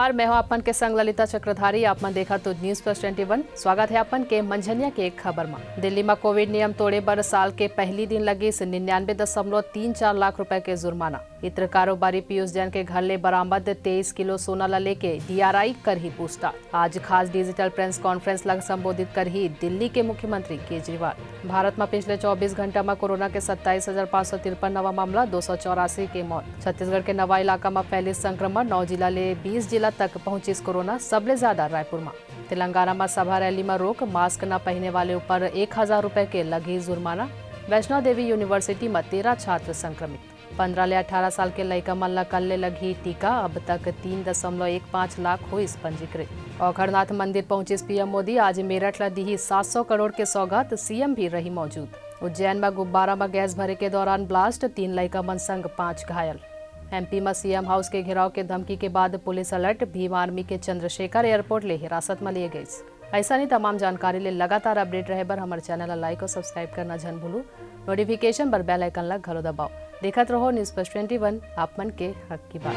नमस्कार, मैं हूं आपन के संग ललिता चक्रधारी। आपन देखा तो न्यूज प्लस 21। स्वागत है आपन के मंझनिया के एक खबर में। दिल्ली में कोविड नियम तोड़े पर साल के पहली दिन लगी 99.34 लाख रुपए के जुर्माना। इत्र कारोबारी पीयूष जैन के घर ले बरामद 23 किलो सोना ला लेके DRI कर ही पूछताछ। आज खास डिजिटल प्रेस कॉन्फ्रेंस लग संबोधित कर ही दिल्ली के मुख्यमंत्री केजरीवाल। भारत में पिछले 24 घंटा में कोरोना के 27,553 नवा मामला, 284 के मौत। छत्तीसगढ़ के नवा इलाका में फैले संक्रमण, 9 जिला ले 20 जिला तक पहुंची कोरोना, सबले ज्यादा रायपुर में। तेलंगाना में सभा रैली में रोक, मास्क न पहने वाले ऊपर 1,000 रुपए के लगी जुर्माना। वैष्णो देवी यूनिवर्सिटी में 13 छात्र संक्रमित। 15 ले 18 साल के लड़का मन ला कल लगी टीका, अब तक 3.15 लाख हुई पंजीकृत। औखड़नाथ मंदिर पहुंची PM मोदी। आज मेरठ ला दी 700 करोड़ के सौगात, CM भी रही मौजूद। उज्जैन में गुब्बारा में गैस भरे के दौरान ब्लास्ट, 3 लड़का मन संग 5 घायल। MP में CM हाउस के घेराव के धमकी के बाद पुलिस अलर्ट, भीम आर्मी के चंद्रशेखर एयरपोर्ट ले हिरासत में लिए गई। ऐसा नहीं तमाम जानकारी ले लगातार अपडेट रहे बर हमारे चैनल लाइक और सब्सक्राइब करना जन भूलू। नोटिफिकेशन पर बेल आइकन लग घरो दबाओ। देखत रहो न्यूज प्लस 21, आप मन के हक की बात।